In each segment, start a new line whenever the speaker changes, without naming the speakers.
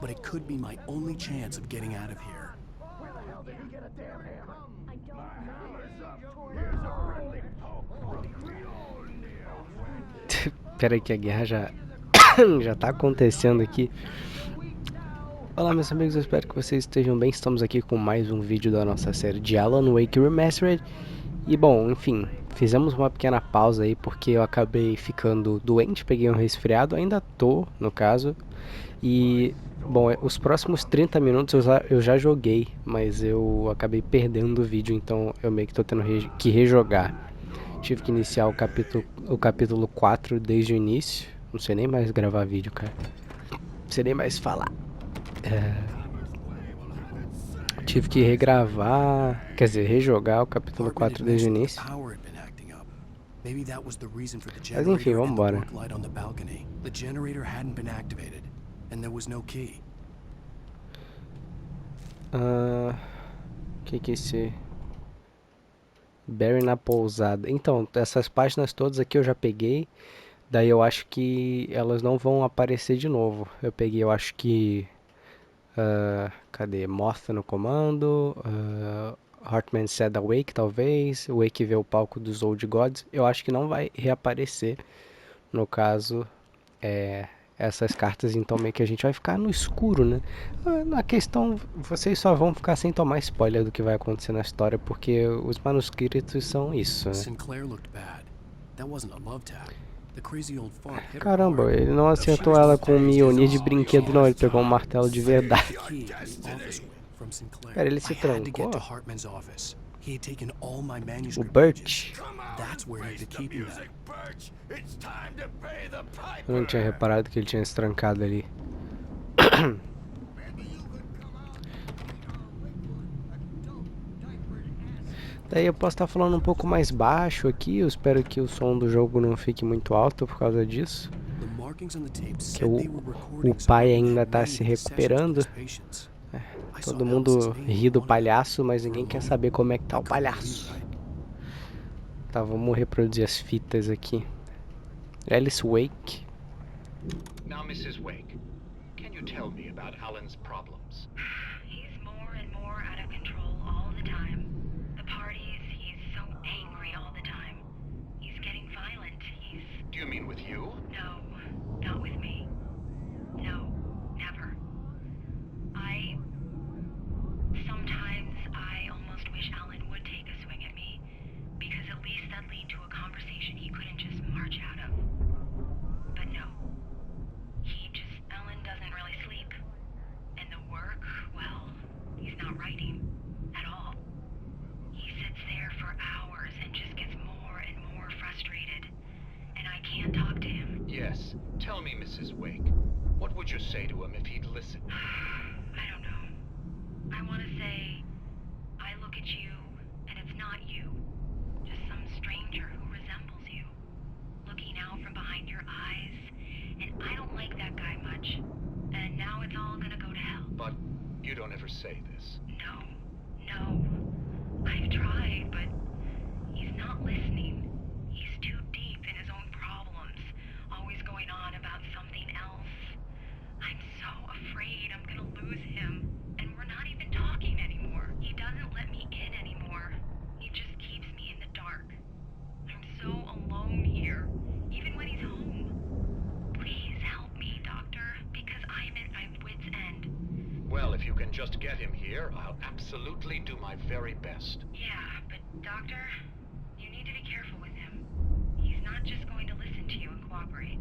but it could be my only chance of getting out of here.
Pera aí que a guerra já já tá acontecendo aqui. Olá meus amigos, eu espero que vocês estejam bem. Estamos aqui com mais um vídeo da nossa série de Alan Wake Remastered. E bom, enfim, fizemos uma pequena pausa aí porque eu acabei ficando doente, peguei um resfriado, ainda tô, no caso. E, bom, os próximos 30 minutos eu já joguei, mas eu acabei perdendo o vídeo, então eu meio que tô tendo que rejogar. Tive que iniciar o capítulo 4 desde o início. Não sei nem mais gravar vídeo, cara. Não sei nem mais falar. Tive que regravar, quer dizer, rejogar o capítulo 4 desde o início. Mas enfim, vamos embora. Que é esse? Barry na pousada. Então, essas páginas todas aqui eu já peguei. Daí eu acho que elas não vão aparecer de novo. Eu peguei, eu acho que... cadê? Morta no comando. Hartman said Awake, talvez. Wake vê o palco dos Old Gods. Eu acho que não vai reaparecer. No caso, essas cartas, então meio que a gente vai ficar no escuro, né? Na questão, vocês só vão ficar sem tomar spoiler do que vai acontecer na história, porque os manuscritos são isso, né? Caramba, ele não acertou ela com um Mjolnir de brinquedo não, ele pegou um martelo de verdade. Pera, ele se trancou? O Burt? Eu não tinha reparado que ele tinha se trancado ali. Daí eu posso estar falando um pouco mais baixo aqui, eu espero que o som do jogo não fique muito alto por causa disso. Que o pai ainda está se recuperando. Todo mundo ri do palhaço, mas ninguém quer saber como é que tá o palhaço. Tá, vamos reproduzir as fitas aqui. Alice Wake.
Now, Mrs. Wake, can you tell me about Alan's problems?
He's more and more out of control all the time. The parties, he's so angry all the time. He's getting violent.
Do you mean with you?
No, not with me. No, never. Sometimes I almost wish Alan would take a swing at me, because at least that'd lead to a conversation he couldn't just march out of. But no. Alan doesn't really sleep. And the work, well, he's not writing at all. He sits there for hours and just gets more and more frustrated. And I can't talk to him.
Yes. Tell me, Mrs. Wake, what would you say to him if he'd listen?
I don't know. I want to say, I look at you, and it's not you. Just some stranger who resembles you. Looking out from behind your eyes. And I don't like that guy much. And now it's all gonna go to hell.
But you don't ever say this.
No. I've tried, but he's not listening. He's too deep in his own problems. Always going on about something else. I'm so afraid I'm gonna lose him. And we're not even talking anymore. He doesn't let me in anymore. He just keeps me in the dark. I'm so alone here, even when he's home. Please help me, Doctor, because I'm at my wit's end.
Well, if you can just get him here, I'll absolutely do my very best.
Yeah, but Doctor, you need to be careful with him. He's not just going to listen to you and cooperate.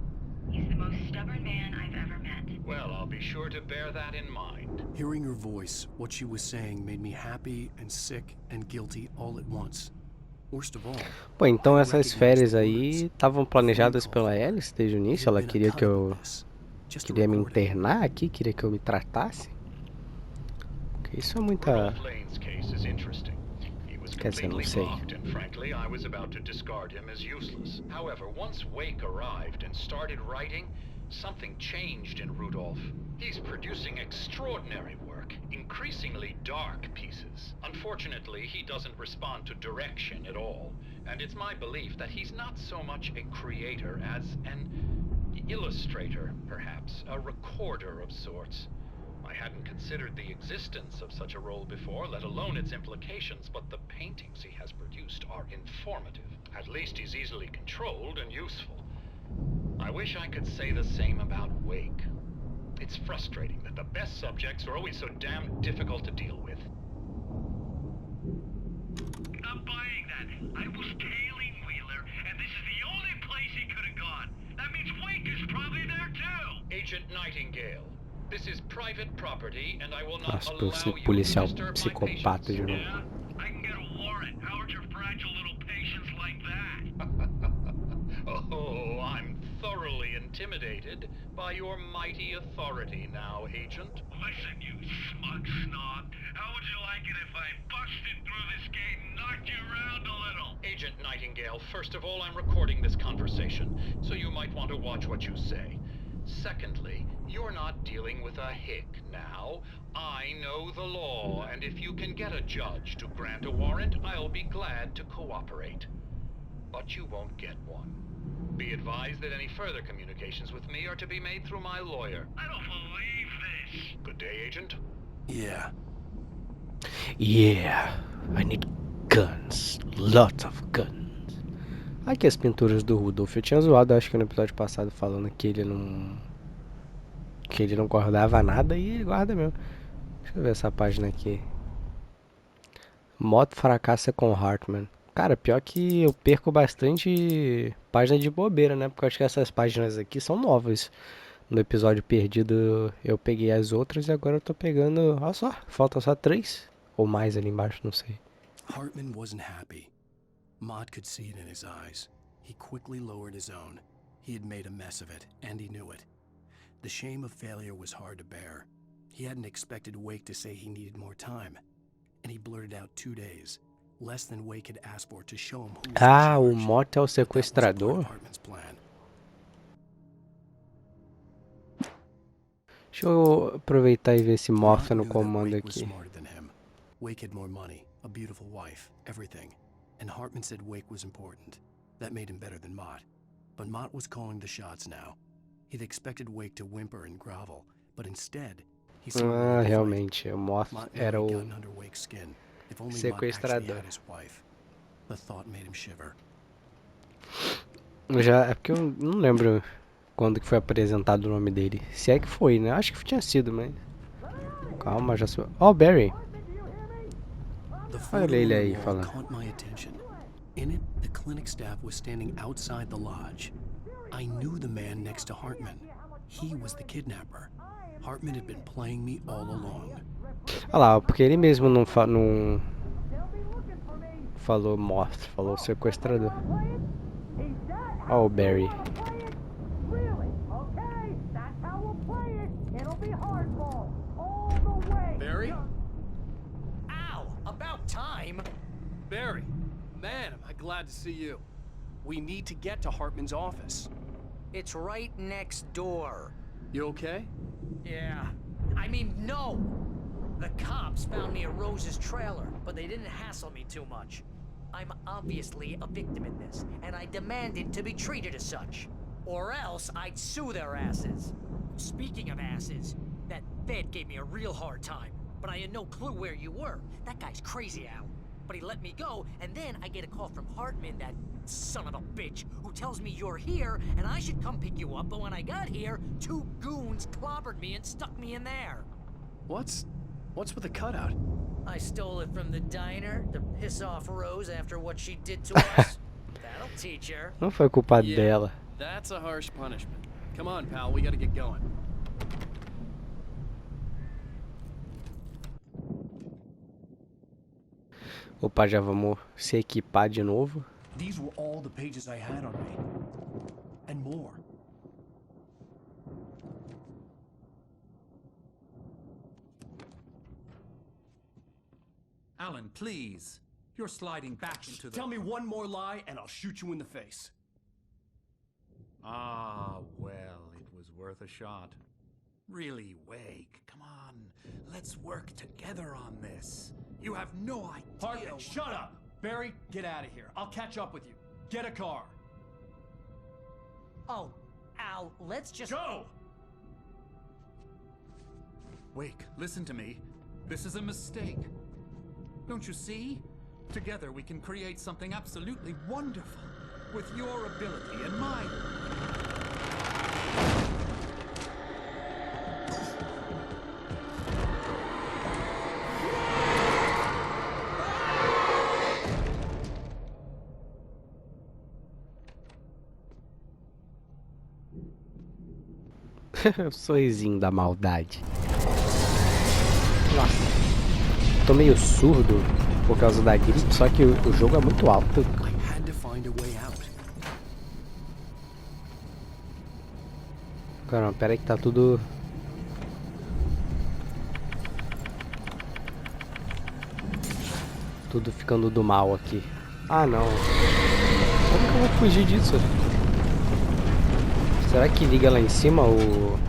He's the most stubborn man I've ever met.
Well, I'll be sure to bear that in mind.
Hearing her voice, what she was saying made me happy and sick and guilty all at once.
Bom, então essas férias aí estavam planejadas pela Alice desde o início. Ela queria que eu me internar aqui, queria que eu me tratasse. Porque isso é muita... Quer dizer, não sei.
Frankly, I was about to discard him as useless. However, once Wake arrived and started writing, something changed in Rudolph. He's producing extraordinary work, increasingly dark pieces. Unfortunately, he doesn't respond to direction at all, and it's my belief that he's not so much a creator as an illustrator, perhaps, a recorder of sorts. I hadn't considered the existence of such a role before, let alone its implications, but the paintings he has produced are informative. At least he's easily controlled and useful. I wish I could say the same about Wake. It's frustrating that the best subjects are always so damn difficult to deal with.
Not buying that. I was tailing Wheeler, and this is the only place he could have gone. That means Wake is probably there too.
Agent Nightingale, this is private property, and I will not
Nossa,
allow
esse
you to
policial
disturb my
psicopata
patients.
de novo.
Yeah? I can get a warrant. How's your fragile little patience like that?
Oh, I'm thoroughly intimidated by your mighty authority now, Agent.
Listen, you smug snob. How would you like it if I busted through this gate and knocked you around a little?
Agent Nightingale, first of all, I'm recording this conversation, so you might want to watch what you say. Secondly, you're not dealing with a hick now. I know the law, and if you can get a judge to grant a warrant, I'll be glad to cooperate. But you won't get one. Be advised that any further communications with me are to be made through my lawyer.
I don't believe this.
Good day, Agent.
Yeah.
Yeah, I need guns. Lots of guns. Aqui as pinturas do Rudolph. Eu tinha zoado, acho que no episódio passado, falando que ele não... que ele não guardava nada, e ele guarda mesmo. Deixa eu ver essa página aqui. Moto fracassa com Hartman. Cara, pior que eu perco bastante página de bobeira, né? Porque eu acho que essas páginas aqui são novas. No episódio perdido eu peguei as outras e agora eu tô pegando... Olha só, faltam só 3 ou mais ali embaixo, não sei.
Hartman wasn't happy. Mott could see it in his eyes. He quickly lowered his own. He had made a mess of it, and he knew it. The shame of failure was hard to bear. He hadn't expected Wake to say he needed more time. And he blurted out 2 days, less than Wake had asked for, to show him who was
Ah,
in
o
charge.
Mott é o
That was a part
sequestrador?
of Hartman's plan.
Deixa eu aproveitar e ver se
Mott
mostra no
knew that
comando
Wake was
aqui.
smarter than him. Wake had more money, a beautiful wife, everything. And Hartman said Wake was important. That made him better than Mott. But Mott was calling the shots now. He'd expected Wake to whimper and grovel, but instead, he seemed
Ah,
willing to fight.
realmente, o Mott
Mott
era
knew he'd
o
gotten under Wake's skin. If only Mott actually
sequestrador.
had his wife. The thought made him shiver.
É porque eu não lembro quando que foi apresentado o nome dele. Se é que foi, né? Acho que tinha sido, mas... Calma, já sou... Oh, Barry!
The
Olha
photo
ele
on the
aí
wall
falando.
caught my attention. In it, the clinic staff was standing outside the lodge. I knew the man next to Hartman. He was the kidnapper. Hartman had been playing me all along.
Olha lá, porque ele mesmo não falou Mott, falou sequestrador. Ó o Barry.
Barry?
Ow! About time!
Barry! Man, am I glad to see you. We need to get to Hartman's office.
It's right next door.
You okay?
Yeah. I mean, no! The cops found me at Rose's trailer, but they didn't hassle me too much. I'm obviously a victim in this, and I demanded to be treated as such. Or else I'd sue their asses. Speaking of asses, that Fed gave me a real hard time, but I had no clue where you were. That guy's crazy, Al. But he let me go, and then I get a call from Hartman, that son of a bitch, who tells me you're here, and I should come pick you up, but when I got here, 2 goons clobbered me and stuck me in there.
What's with the cutout?
I stole it from the diner to piss off Rose after what she did to us. That'll teach her.
Não foi culpa
Yeah.
dela.
That's a harsh punishment. Come on, pal, we gotta get going.
Opa, já vamos se equipar de novo.
These were all the pages I had on me. And more.
Alan, please. You're sliding back into the...
Tell me one more lie and I'll shoot you in the face.
Ah, well, it was worth a shot. Really, Wake, come on. Let's work together on this. You have no idea...
Hartman, shut up! Barry, get out of here. I'll catch up with you. Get a car.
Oh, Al, let's just...
Go!
Wake, listen to me. This is a mistake. Don't you see? Together we can create something absolutely wonderful. With your ability and mine.
O sorrisinho da maldade. Nossa. Tô meio surdo por causa da gripe, só que o jogo é muito alto.
I had to find a way out.
Caramba, pera aí que tá tudo... Tudo ficando do mal aqui. Ah, não. Como que eu vou fugir disso? Será que liga lá em cima o...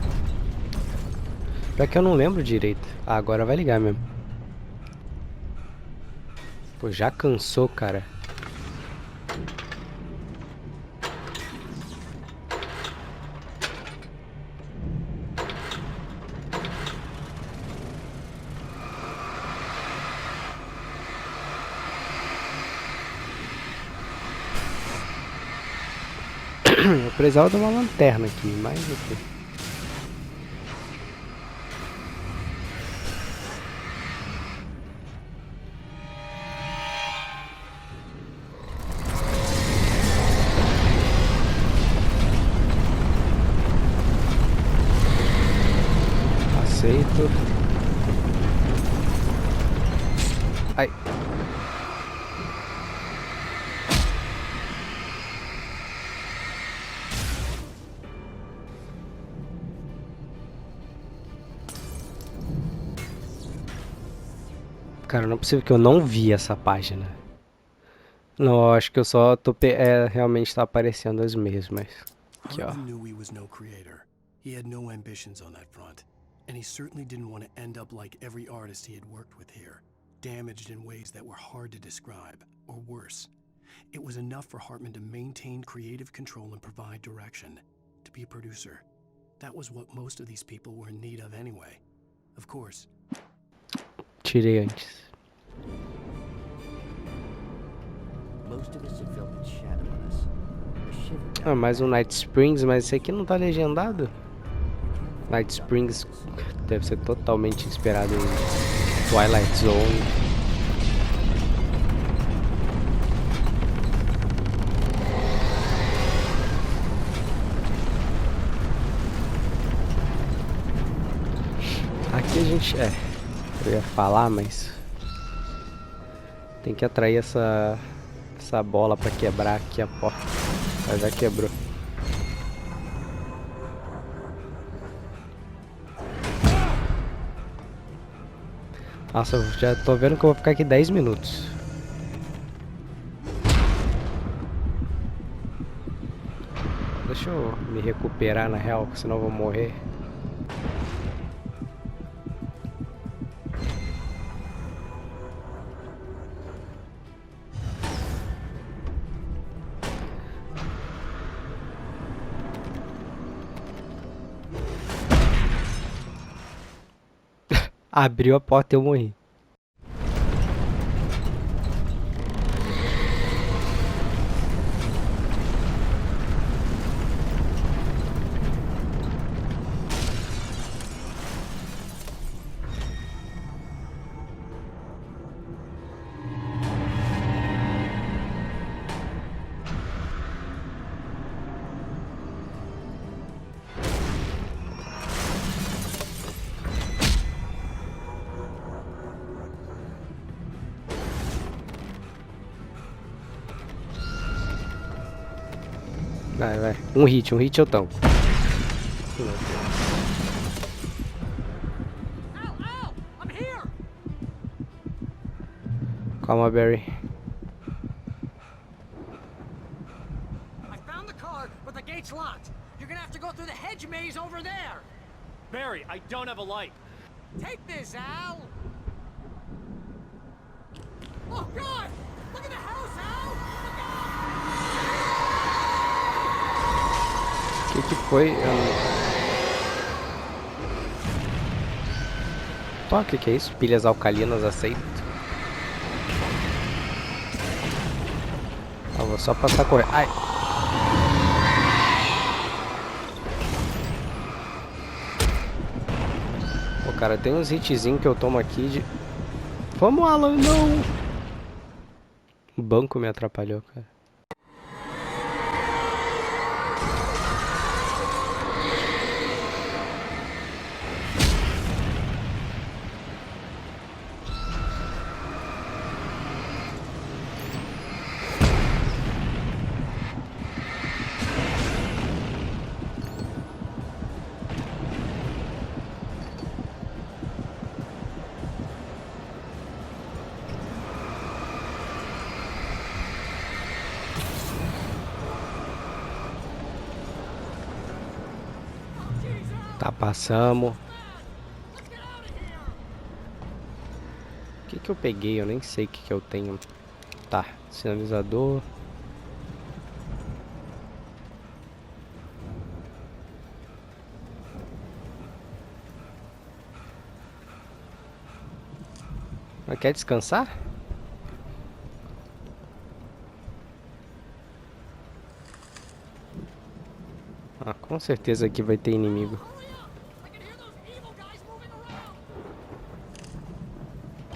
Pior que eu não lembro direito. Ah, agora vai ligar mesmo. Pô, já cansou, cara. Eu precisava de uma lanterna aqui, mas ok. Aceito. Ai. Cara, não é possível que eu não vi essa página. Não, acho que eu só tô... realmente tá aparecendo as mesmas. Aqui, ó.
Hartman knew he was no creator. He had no ambitions on that front. And he certainly didn't want to end up like every artist he had worked with here. Damaged in ways that were hard to describe, or worse. It was enough for Hartman to maintain creative control and provide direction. To be a producer. That was what most of these people were in need of anyway. Of course.
Tirei antes. Ah, mais um Night Springs, mas esse aqui não tá legendado? Night Springs deve ser totalmente inspirado em Twilight Zone. Aqui a gente... eu ia falar, mas... Tem que atrair essa bola pra quebrar aqui a porta. Ela já quebrou. Nossa, eu já tô vendo que eu vou ficar aqui 10 minutos. Deixa eu me recuperar na real, senão eu vou morrer. Abriu a porta e eu morri. Vai, vai. Um hit eu tanco. Calma, Barry.
I found the car, but the gate's locked. You're gonna have to go through the hedge maze over there.
Barry, I don't have a light.
Take this, Al. Oh God! Look at the house, Al. Look out!
Que foi? Opa, o que é isso? Pilhas alcalinas, aceito. Eu vou só passar correndo. Ai! Pô, cara, tem uns hitzinhos que eu tomo aqui de... Vamos, Alan, não! O banco me atrapalhou, cara. Tá, passamos. O que eu peguei? Eu nem sei o que eu tenho. Tá, sinalizador. Mas quer descansar? Ah, com certeza aqui vai ter inimigo.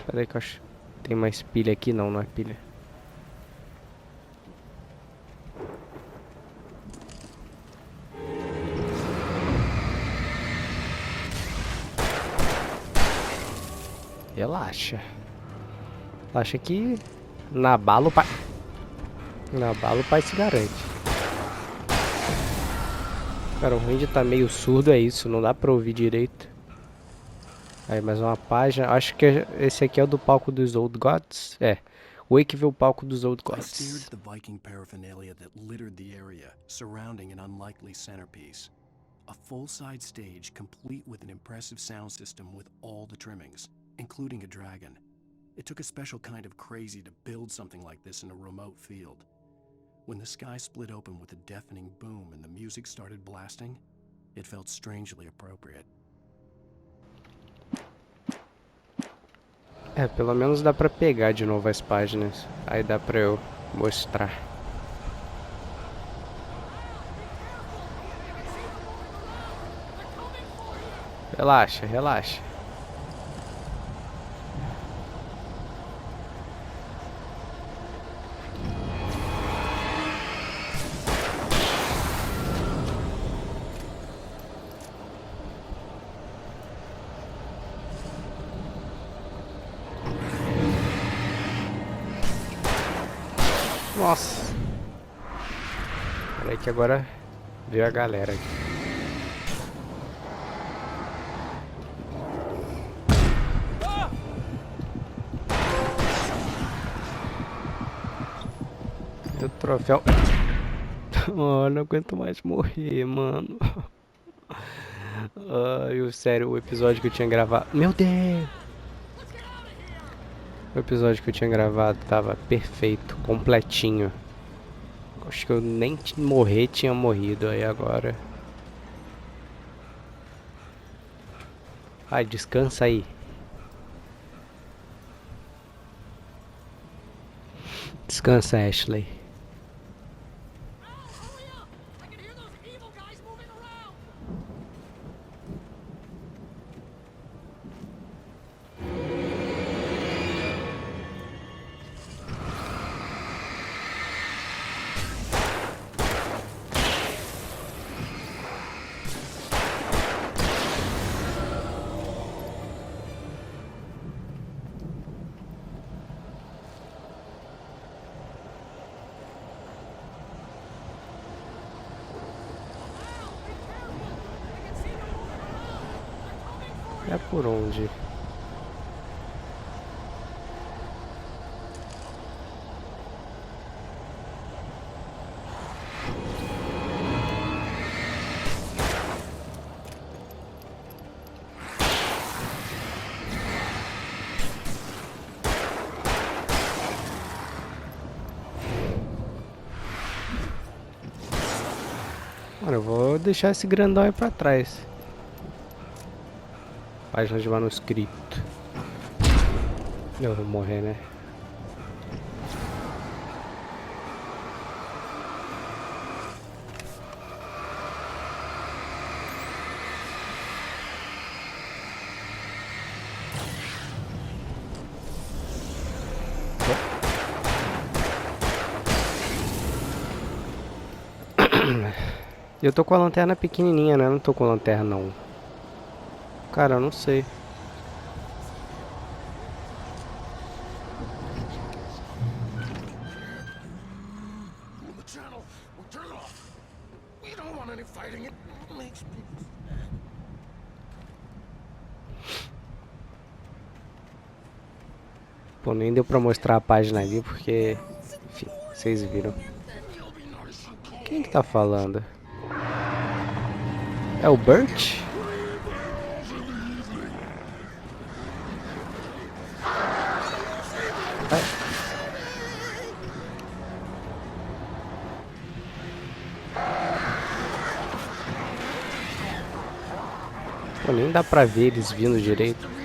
Pera aí que eu acho. Tem mais pilha aqui? Não, não é pilha. Relaxa. Relaxa que na bala o pai... Na bala o pai se garante. Cara, o ruim de tá meio surdo é isso. Não dá pra ouvir direito. Aí, mais uma página. Acho que esse aqui é o do palco dos Old Gods. É. Wake vê o palco dos Old
I stared
Gods.
at the Viking paraphernalia that littered the area, surrounding an unlikely centerpiece. A full-side stage complete with an impressive sound system with all the trimmings, including a dragon. It took a special kind of crazy to build something like this in a remote field. When the sky split open with a deafening boom and the music started blasting, it felt strangely appropriate.
É, pelo menos dá pra pegar de novo as páginas. Aí dá pra eu mostrar. Relaxa, relaxa. Nossa. Peraí que agora veio a galera aqui. E o troféu. Oh, não aguento mais morrer, mano. Ai, sério, o episódio que eu tinha gravado. Meu Deus! O episódio que eu tinha gravado tava perfeito, completinho. Acho que eu nem morrer tinha morrido aí agora. Ai, descansa aí. Descansa, Ashley. É por onde? Mano, eu vou deixar esse grandão aí pra trás. Página de manuscrito. Eu vou morrer, né? Eu tô com a lanterna pequenininha, né? Eu não tô com lanterna, não. Cara, eu não sei.
The channel will turn off. We don't want any fighting. It makes people.
Pô, nem deu pra mostrar a página ali porque... Enfim, vocês viram. Quem que tá falando? É o Bert? Pô, nem dá pra ver eles vindo direito.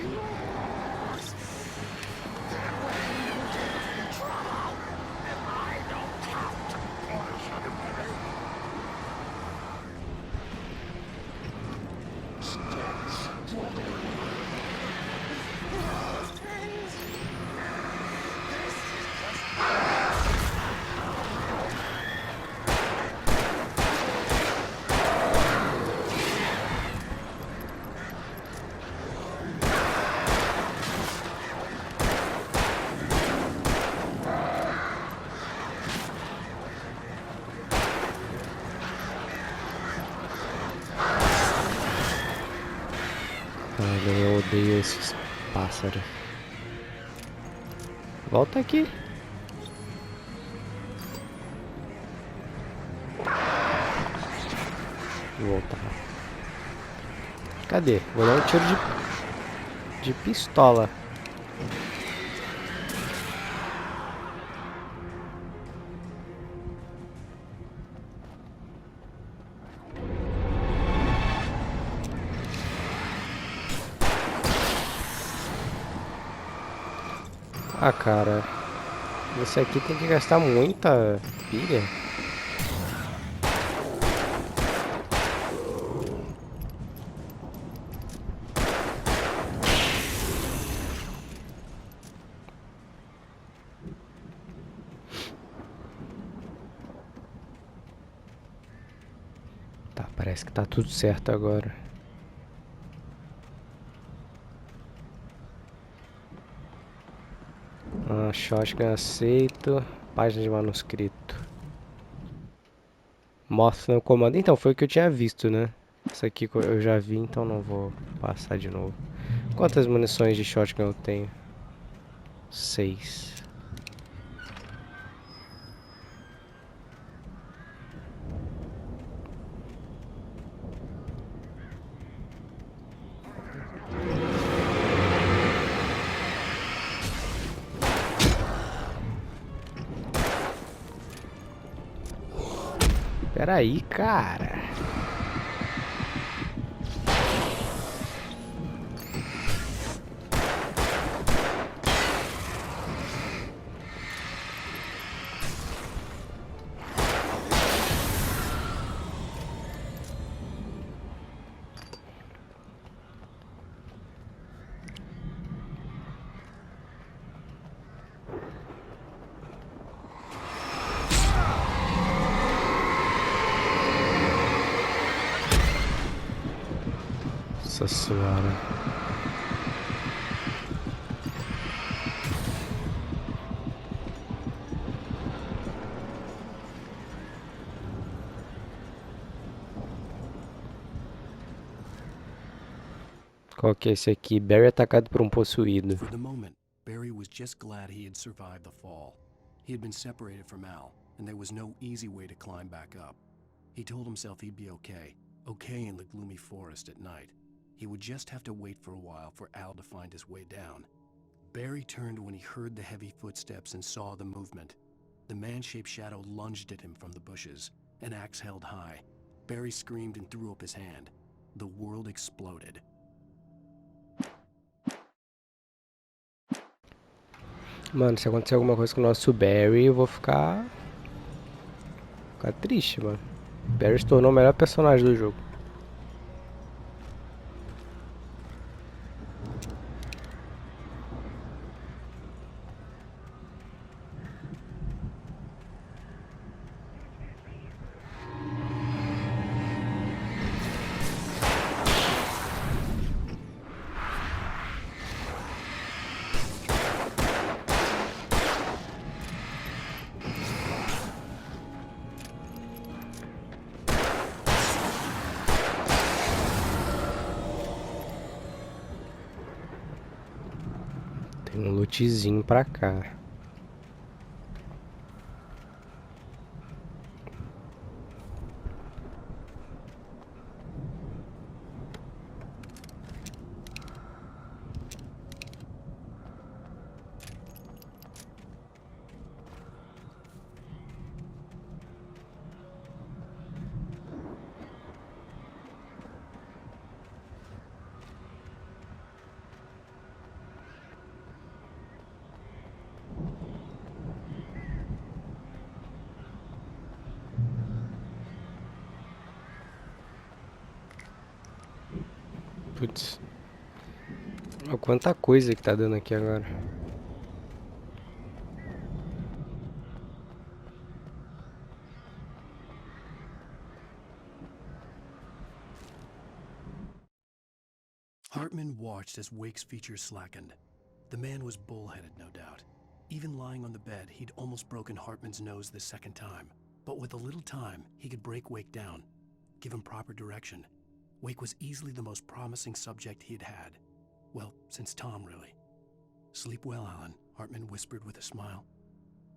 Olha, eu odeio esses pássaros. Volta aqui. Voltar. Cadê? Vou dar um tiro de pistola. Ah, cara. Esse aqui tem que gastar muita pilha. Tá, parece que tá tudo certo agora. Shotgun aceito. Página de manuscrito. Mostra no comando. Então, foi o que eu tinha visto, né? Isso aqui eu já vi, então não vou passar de novo. Quantas munições de shotgun eu tenho? 6. Peraí, cara. Nossa senhora. Qual que é esse aqui? Barry atacado por um possuído.
For the moment, Barry was just glad he had survived the fall. He had been separated from Al, and there was no easy way to climb back up. He told himself he'd be okay in the gloomy forest at night. He would just have to wait for a while for Al to find his way down. Barry turned when he heard the heavy footsteps and saw the movement. The man-shaped shadow lunged at him from the bushes, an axe held high. Barry screamed and threw up his hand. The world exploded.
Mano, se acontecer alguma coisa com o nosso Barry, eu vou ficar triste, mano. Barry se tornou o melhor personagem do jogo. Tem um lootzinho pra cá. Putz. Olha quanta coisa que tá dando aqui agora.
Hartman watched as Wake's features slackened. The man was bullheaded, no doubt. Even lying on the bed, he'd almost broken Hartman's nose the second time. But with a little time, he could break Wake down, give him proper direction. Wake was easily the most promising subject he'd had. Well, since Tom, really. Sleep well, Alan, Hartman whispered with a smile.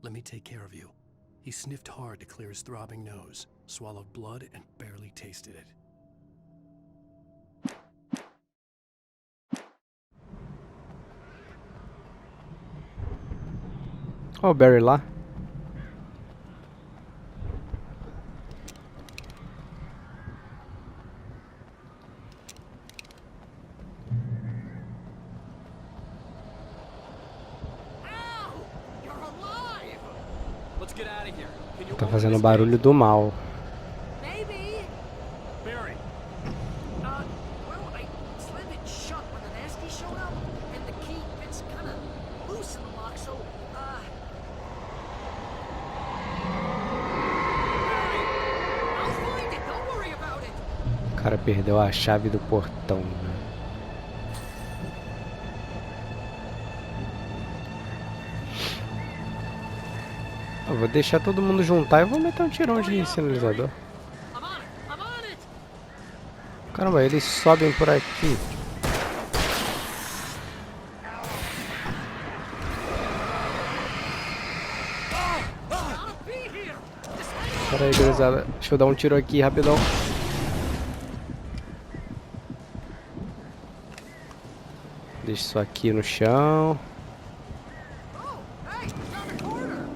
Let me take care of you. He sniffed hard to clear his throbbing nose, swallowed blood, and barely tasted it.
Ó o Barry lá.
Let's get out of here. Can you
Tá
open
fazendo
this
barulho do mal.
Maybe.
Barry,
Well, I slammed it shut when the nasty showed up, and the key fits kind of loose in the lock, so, I'll find it, don't worry about it.
O cara perdeu a chave do portão, né? Eu vou deixar todo mundo juntar e vou meter um tirão de sinalizador.
I'm on it.
Caramba, eles sobem por aqui.
Gotta be here.
Pera aí, gurizada. Deixa eu dar um tiro aqui, rapidão. Deixa isso aqui no chão.
Oh, hey, found a corner.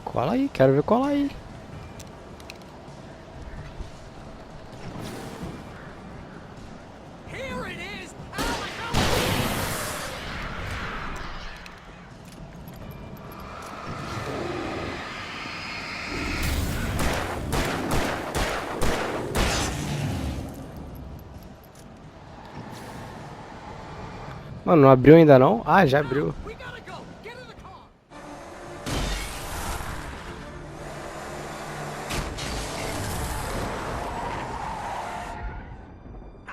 Cola aí, quero ver colar aí.
Here it is. Alan, help me.
Mano, não abriu ainda não? Ah, já abriu.
We gotta go. Get in the car.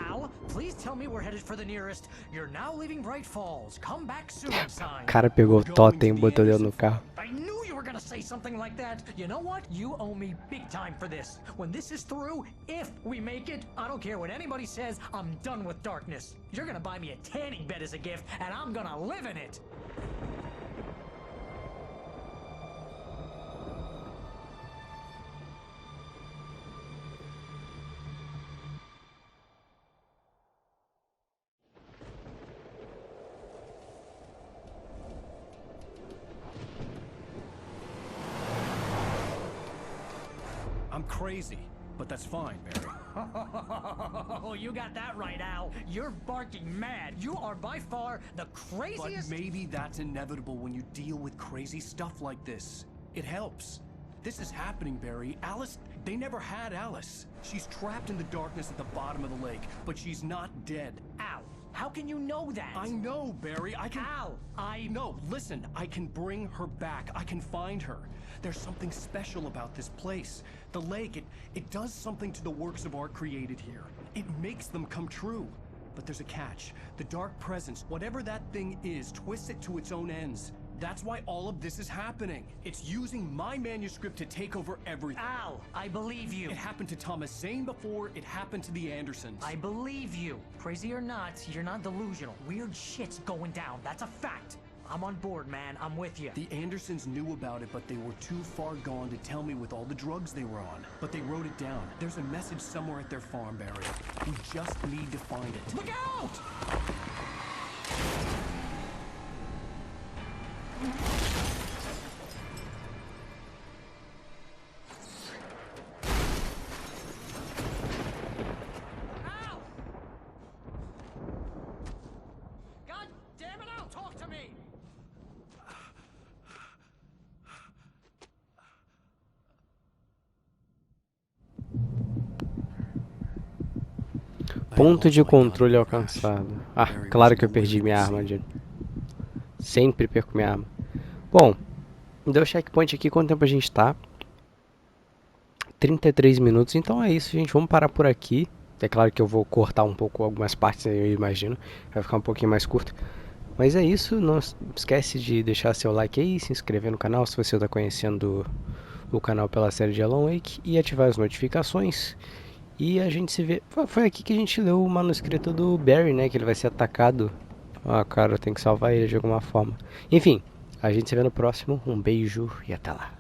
Al, please tell me we're headed for the nearest. You're now leaving Bright Falls. Come back soon sign.
O cara pegou o totem e botou dentro do carro.
I knew you were gonna say something like that. You know what? You owe me big time for this. When this is through, if we make it, I don't care what anybody says, I'm done with darkness. You're gonna buy me a tanning bed as a gift, and I'm gonna live in it.
crazy, but that's fine, Barry.
Oh, you got that right, Al. You're barking mad. You are by far the
But
craziest.
maybe that's inevitable when you deal with crazy stuff like this. It helps. This is happening, Barry. Alice, they never had Alice. She's trapped in the darkness at the bottom of the lake, but she's not dead.
Al, how can you know that?
I know, Barry. I can...
Al,
No, listen. I can bring her back. I can find her. There's something special about this place. The lake, it does something to the works of art created here. It makes them come true. But there's a catch. The dark presence, whatever that thing is, twists it to its own ends. That's why all of this is happening. It's using my manuscript to take over everything.
Al, I believe you.
It happened to Thomas Zane before, it happened to the Andersons.
I believe you. Crazy or not, you're not delusional. Weird shit's going down. That's a fact. I'm on board, man. I'm with you.
The Andersons knew about it, but they were too far gone to tell me with all the drugs they were on. But they wrote it down. There's a message somewhere at their farm, Barry. We just need to find it.
Look out! Al! God damn it, Al, talk to me!
Ponto de controle alcançado. Ah, claro que eu perdi minha arma, sempre perco minha arma. Bom, deu o checkpoint aqui. Quanto tempo a gente tá? 33 minutos, então é isso, gente. Vamos parar por aqui. É claro que eu vou cortar um pouco algumas partes, eu imagino. Vai ficar um pouquinho mais curto. Mas é isso, não esquece de deixar seu like aí, se inscrever no canal se você está conhecendo o canal pela série de Alan Wake e ativar as notificações. E a gente se vê... Foi aqui que a gente leu o manuscrito do Barry, né? Que ele vai ser atacado. Ah, cara, eu tenho que salvar ele de alguma forma. Enfim, a gente se vê no próximo. Um beijo e até lá.